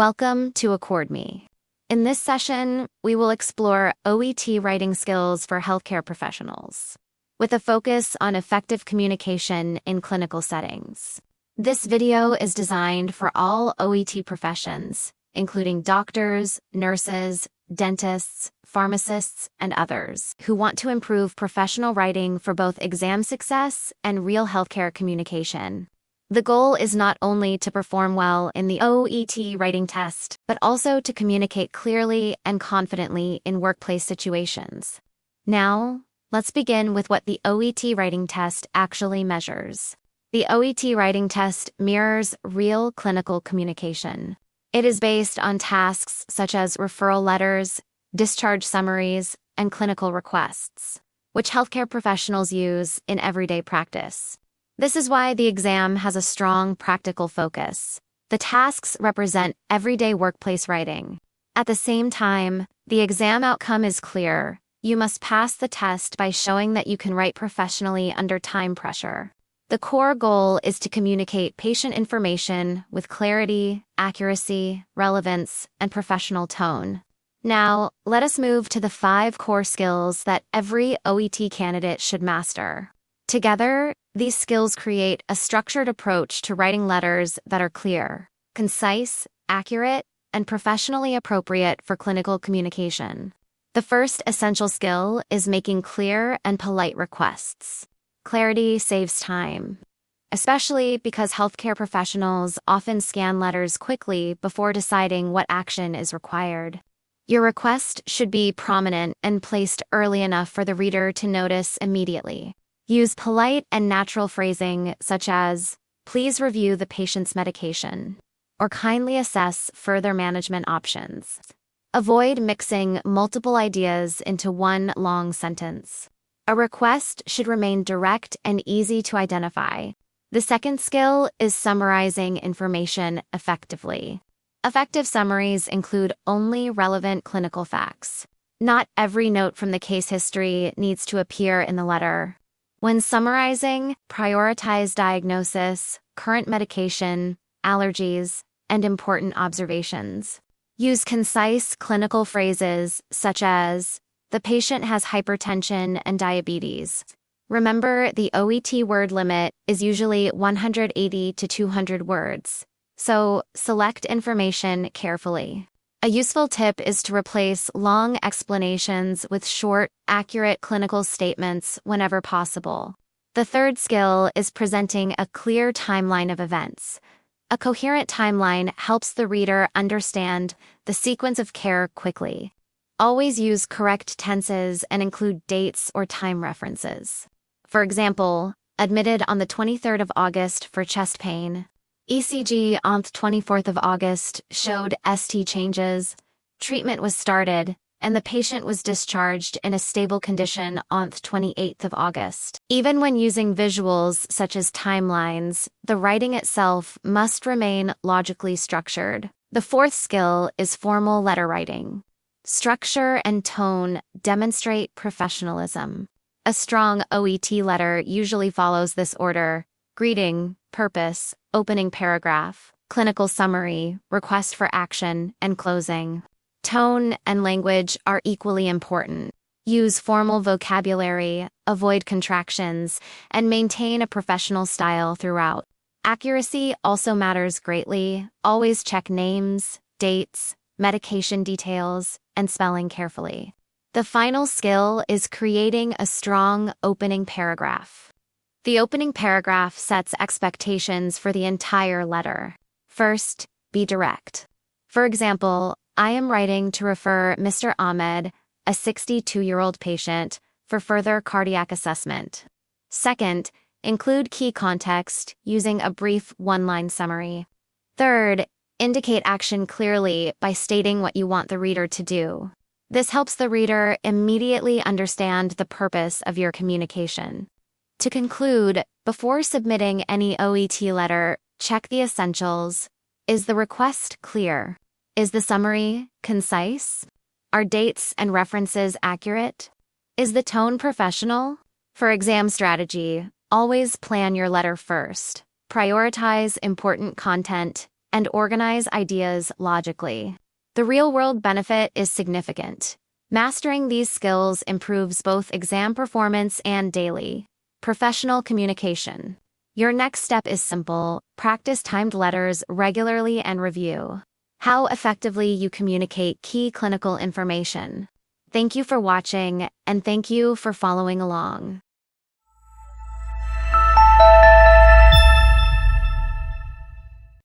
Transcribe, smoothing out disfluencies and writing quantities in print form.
Welcome to AccordMe. In this session, we will explore OET writing skills for healthcare professionals, with a focus on effective communication in clinical settings. This video is designed for all OET professions, including doctors, nurses, dentists, pharmacists, and others who want to improve professional writing for both exam success and real healthcare communication. The goal is not only to perform well in the OET writing test, but also to communicate clearly and confidently in workplace situations. Now, let's begin with what the OET writing test actually measures. The OET writing test mirrors real clinical communication. It is based on tasks such as referral letters, discharge summaries, and clinical requests, which healthcare professionals use in everyday practice. This is why the exam has a strong practical focus. The tasks represent everyday workplace writing. At the same time, the exam outcome is clear. You must pass the test by showing that you can write professionally under time pressure. The core goal is to communicate patient information with clarity, accuracy, relevance, and professional tone. Now, let us move to the 5 core skills that every OET candidate should master. Together, these skills create a structured approach to writing letters that are clear, concise, accurate, and professionally appropriate for clinical communication. The first essential skill is making clear and polite requests. Clarity saves time, especially because healthcare professionals often scan letters quickly before deciding what action is required. Your request should be prominent and placed early enough for the reader to notice immediately. Use polite and natural phrasing such as, "Please review the patient's medication," or "Kindly assess further management options." Avoid mixing multiple ideas into one long sentence. A request should remain direct and easy to identify. The second skill is summarizing information effectively. Effective summaries include only relevant clinical facts. Not every note from the case history needs to appear in the letter. When summarizing, prioritize diagnosis, current medication, allergies, and important observations. Use concise clinical phrases such as, "The patient has hypertension and diabetes." Remember, the OET word limit is usually 180 to 200 words, so select information carefully. A useful tip is to replace long explanations with short, accurate clinical statements whenever possible. The third skill is presenting a clear timeline of events. A coherent timeline helps the reader understand the sequence of care quickly. Always use correct tenses and include dates or time references. For example, admitted on the 23rd of August for chest pain. ECG on the 24th of August showed ST changes, treatment was started, and the patient was discharged in a stable condition on the 28th of August. Even when using visuals such as timelines, the writing itself must remain logically structured. The fourth skill is formal letter writing. Structure and tone demonstrate professionalism. A strong OET letter usually follows this order: greeting, purpose, opening paragraph, clinical summary, request for action, and closing. Tone and language are equally important. Use formal vocabulary, avoid contractions, and maintain a professional style throughout. Accuracy also matters greatly. Always check names, dates, medication details, and spelling carefully. The final skill is creating a strong opening paragraph. The opening paragraph sets expectations for the entire letter. First, be direct. For example, I am writing to refer Mr. Ahmed, a 62-year-old patient, for further cardiac assessment. Second, include key context using a brief one-line summary. Third, indicate action clearly by stating what you want the reader to do. This helps the reader immediately understand the purpose of your communication. To conclude, before submitting any OET letter, check the essentials. Is the request clear? Is the summary concise? Are dates and references accurate? Is the tone professional? For exam strategy, always plan your letter first. Prioritize important content, and organize ideas logically. The real-world benefit is significant. Mastering these skills improves both exam performance and daily professional communication. Your next step is simple: practice timed letters regularly and review how effectively you communicate key clinical information. Thank you for watching, and thank you for following along.